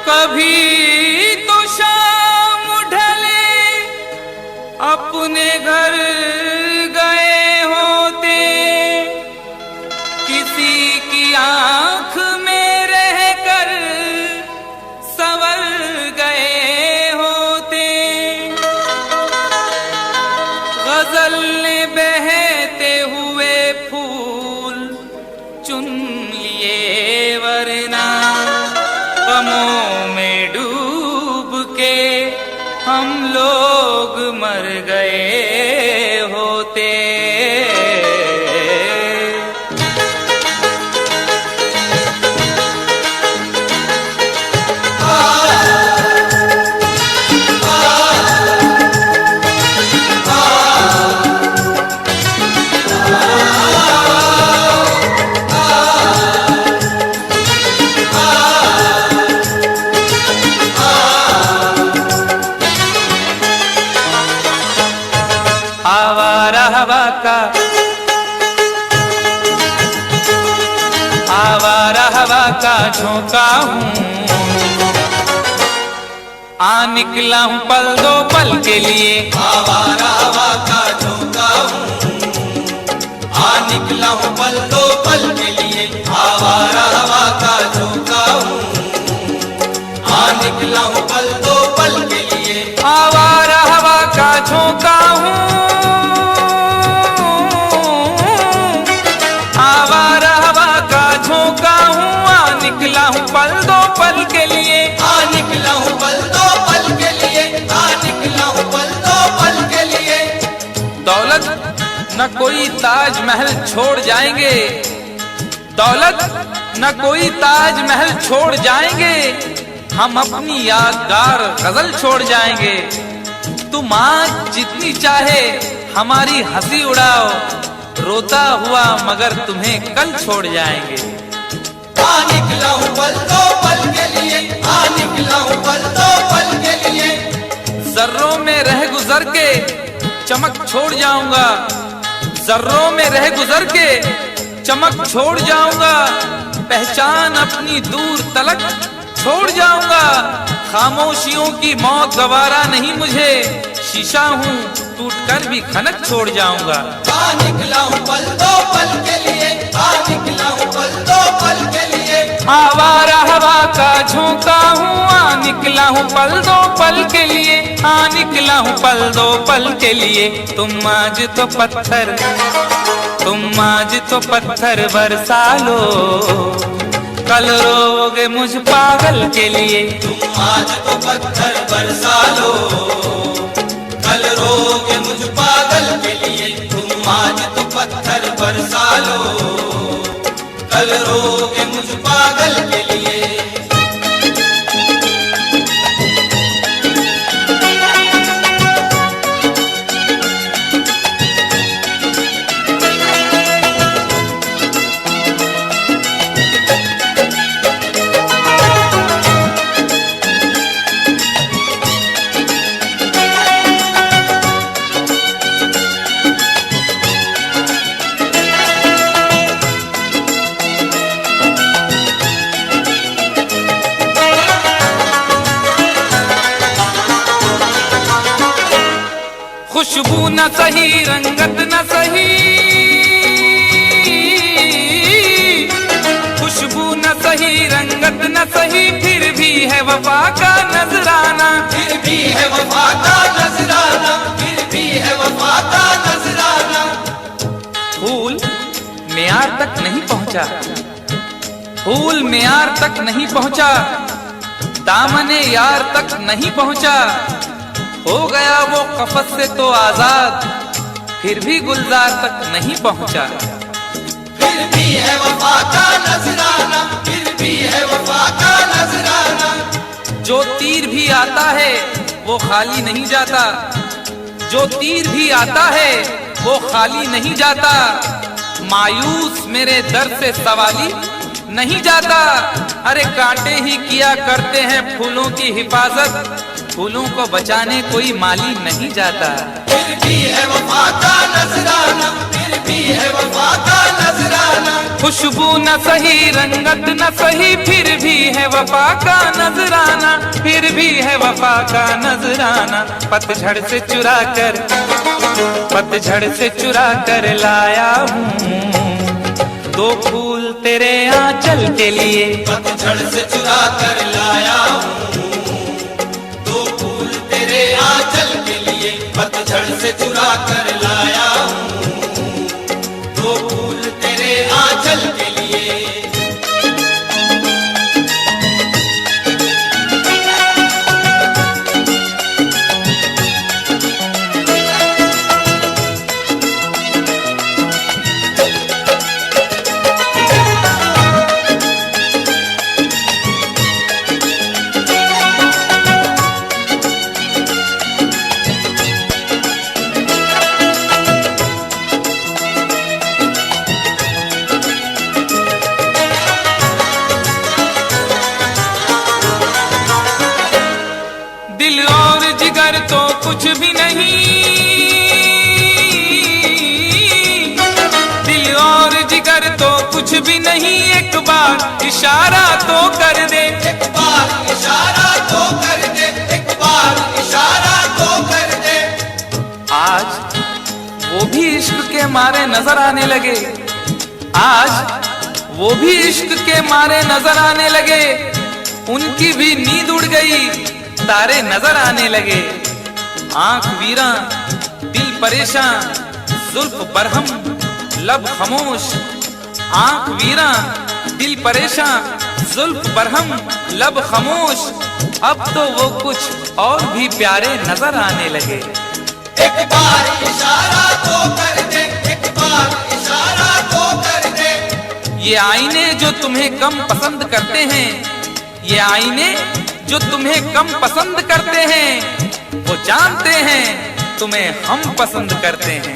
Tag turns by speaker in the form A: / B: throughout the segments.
A: कभी तो शाम ढले अपने घर गए होते, किसी की आंख में रहकर संवर गए होते। गजल ने बहते हुए फूल चुन लिए, वरना गमों में डूब के हम लोग मर गए होते। आवारा हवा का झोंका हूँ, आ निकला हूँ पल दो पल के लिए।
B: आवारा हवा का झोंका हूँ, आ निकला हूँ पल दो पल के लिए। आवारा हवा का झोंका हूँ, आ निकला हूँ पल दो पल के लिए।
A: आवारा हवा का झोंका हूँ, आवारा हवा का झोंका हूँ, आ निकला हूँ पल दो पल के लिए।
B: आ निकला हूँ पल दो पल के लिए, आ निकला हूँ पल दो पल के लिए।
A: दौलत न कोई ताजमहल छोड़ जाएंगे, दौलत न कोई ताजमहल छोड़ जाएंगे, हम अपनी यादगार गजल छोड़ जाएंगे। तुम आज जितनी चाहे हमारी हंसी उड़ाओ, रोता हुआ मगर तुम्हें कल छोड़ जाएंगे।
B: आ निकला हूँ पल दो पल के लिए, आ निकला हूँ पल दो पल के लिए।
A: जर्रों में रह गुजर के चमक छोड़ जाऊंगा, जर्रों में रह गुजर के चमक छोड़ जाऊंगा, पहचान अपनी दूर तलक छोड़ जाऊंगा। खामोशियों की मौत गवारा नहीं मुझे, शीशा हूँ टूट कर भी खनक छोड़ जाऊंगा।
B: आ निकला हूँ पल दो पल के लिए, आ निकला हूँ पल दो पल के लिए।
A: आवारा हवा का झोंका हूँ, आ निकला हूँ पल दो पल के लिए, आ निकला हूँ पल दो पल के लिए। तुम आज तो पत्थर, तुम आज तो पत्थर बरसा लो, कल रोगे मुझ पागल के लिए।
B: तुम आज तो पत्थर बरसा लो, कल रोगे मुझ पागल के लिए। तुम आज तो पत्थर बरसा लो, कल रोगे मुझ पागल के लिए।
A: खुशबू न सही, रंगत न सही, खुशबू न सही, रंगत न सही, फिर भी है वफा का नजराना।
B: फिर भी है वफा का नजराना, फिर भी है वफा का नजराना।
A: फूल मेयार तक नहीं पहुंचा, फूल मेयार तक नहीं पहुंचा, दामने यार तक नहीं पहुंचा, हो गया वो कफस से तो आजाद, फिर भी गुलजार तक नहीं पहुंचा।
B: फिर भी है वफा का नजराना, फिर भी है वफा का नजराना।
A: जो तीर भी आता है वो खाली नहीं जाता, जो तीर भी आता है वो खाली नहीं जाता, मायूस मेरे दर से सवाली नहीं जाता। अरे कांटे ही किया करते हैं फूलों की हिफाजत, फूलों को बचाने कोई माली नहीं जाता।
B: फिर भी है वफा का नजराना, फिर भी है वफा का नजराना।
A: खुशबू न सही रंगत न सही, फिर भी है वफा का नजराना, फिर भी है वफा का नजराना। पतझड़ से चुरा कर लाया हूँ दो फूल तेरे आंचल के लिए।
B: पतझड़ से चुरा कर लाया हूँ दो फूल तेरे आंचल के लिए। पतझड़ से चुरा कर लाया हूँ दो फूल तेरे आंचल के लिए।
A: दिल और जिगर तो कुछ भी नहीं, दिल और जिगर तो कुछ भी नहीं, एक बार इशारा तो कर दे।
B: एक बार इशारा तो कर दे, एक बार इशारा तो कर दे।
A: आज वो भी इश्क के मारे नजर आने लगे, आज वो भी इश्क के मारे नजर आने लगे। उनकी भी नींद उड़ गई, तारे नजर आने लगे। आंख वीरा दिल परेशान, जुल्फ बरहम लब खामोश। आंख वीरा दिल परेशान, जुल्फ बरहम लब खामोश। अब तो वो कुछ और भी प्यारे नजर आने लगे।
B: एक बार इशारा तो कर दे, एक बार इशारा तो कर दे।
A: ये आईने जो तुम्हें कम पसंद करते हैं, ये आईने जो तुम्हें कम पसंद करते हैं, वो जानते हैं तुम्हें हम पसंद करते हैं।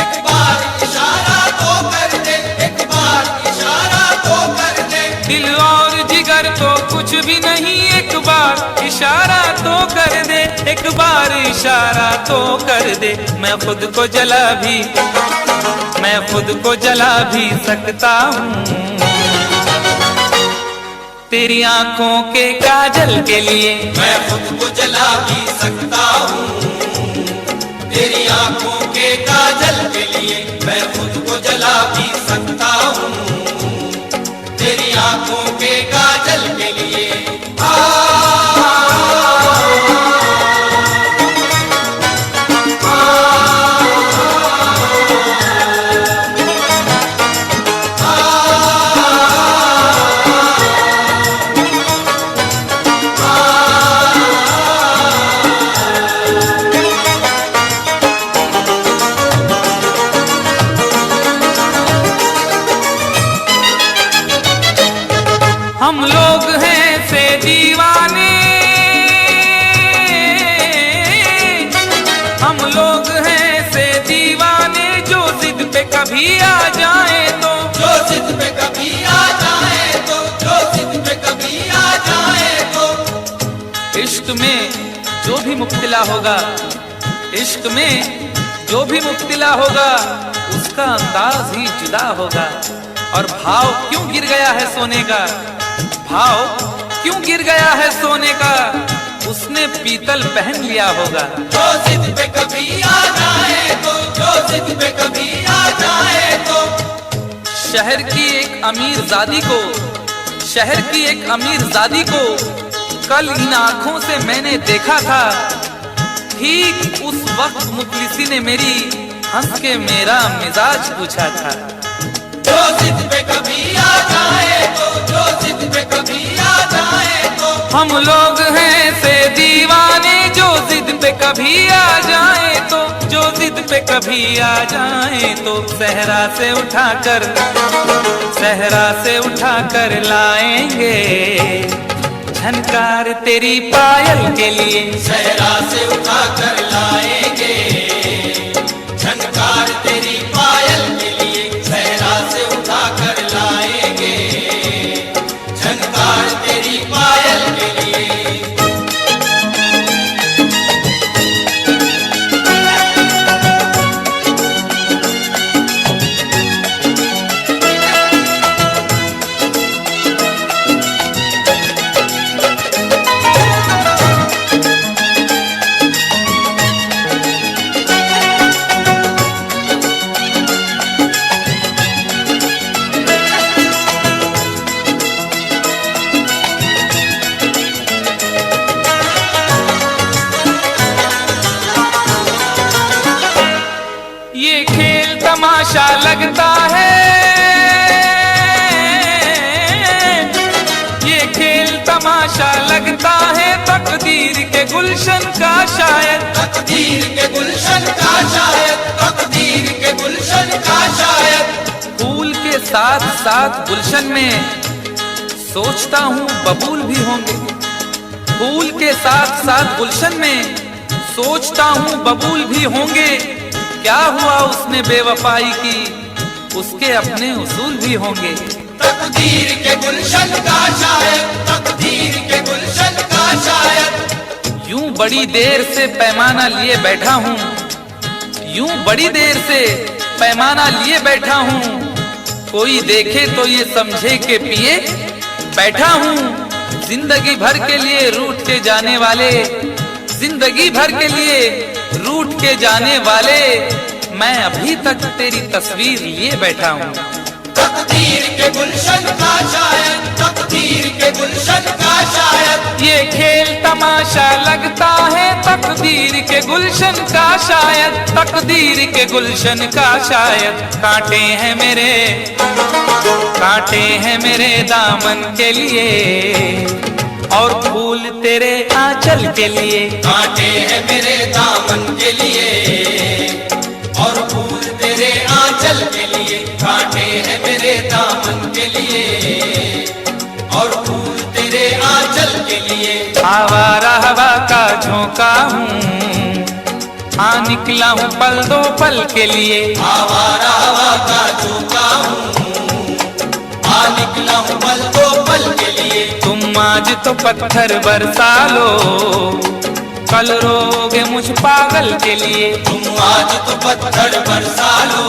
B: एक बार इशारा तो कर दे, एक बार इशारा तो कर दे।
A: दिल और जिगर तो कुछ भी नहीं, एक बार इशारा तो कर दे, एक बार इशारा तो कर दे। मैं खुद को जला भी सकता हूँ तेरी आंखों के काजल के लिए।
B: मैं खुद को जला भी सकता हूँ तेरी आंखों के काजल के लिए। मैं खुद को जला भी सकता हूँ तेरी आंखों के काजल के लिए।
A: हम लोग हैं से दीवाने, हम लोग हैं से दीवाने, जो जिद पे कभी आ जाए तो,
B: जो जिद पे कभी आ जाए तो, जो जिद पे कभी आ जाए तो।
A: इश्क में जो भी मुब्तला होगा, इश्क में जो भी मुब्तला होगा, उसका अंदाज ही जुदा होगा। और भाव क्यों गिर गया है सोने का, भाव क्यों गिर गया है सोने का, उसने पीतल पहन लिया होगा।
B: जो जिद पे कभी आ जाए तो, जो जिद पे कभी आ जाए तो।
A: शहर की एक अमीर जादी को, शहर की एक अमीर जादी को कल इन आंखों से मैंने देखा था। ठीक उस वक्त मुखलिसी ने मेरी हंस के मेरा मिजाज पूछा था।
B: जो जिद पे कभी आ जाए तो, जो जिद पे कभी आ जाए तो।
A: हम लोग हैं से दीवाने, जो जिद पे कभी आ जाए तो, जो जिद पे कभी आ जाए तो। सहरा से उठाकर लाएंगे झनकार तेरी पायल के लिए।
B: सहरा से उठाकर लाएंगे झनकार तेरी पायल के लिए। सहरा से उठाकर लाएंगे झनकार तेरी पायल के लिए।
A: के साथ साथ गुलशन में सोचता हूँ बबूल भी होंगे। फूल के साथ साथ गुलशन में सोचता हूँ बबूल भी होंगे। क्या हुआ उसने बेवफाई की, उसके अपने उसूल भी होंगे।
B: तकदीर के गुलशन का शायर, तकदीर के गुलशन का शायर।
A: यूं बड़ी देर से पैमाना लिए बैठा हूँ, यूं बड़ी देर से पैमाना लिए बैठा हूँ। कोई देखे तो ये समझे के पिए बैठा हूँ। जिंदगी भर के लिए रूठ के जाने वाले, जिंदगी भर के लिए रूठ के जाने वाले, मैं अभी तक तेरी तस्वीर लिए बैठा हूँ।
B: तकदीर के गुलशन का शायर, तकदीर के गुलशन का शायर।
A: ये खेल तमाशा लगता है तकदीर के गुलशन का शायद, तकदीर के गुलशन का शायद। कांटे हैं मेरे, कांटे हैं मेरे दामन के लिए, और फूल तेरे आंचल के लिए।
B: कांटे हैं मेरे दामन के लिए, और फूल तेरे आंचल के लिए। कांटे हैं मेरे दामन के लिए, और फूल तेरे आंचल के लिए।
A: आवारा हवा का झोंका हूँ, हाँ निकला हूँ पल दो पल के लिए।
B: आवारा हवा का झोंका हूँ, हाँ निकला हूँ पल दो पल के लिए।
A: तुम आज तो पत्थर बरसा लो, कल रोगे मुझ पागल के लिए।
B: तुम आज तो पत्थर बरसा लो,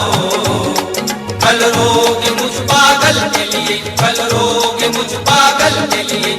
B: कल रोगे मुझ पागल के लिए। कल रोगे मुझ पागल के लिए।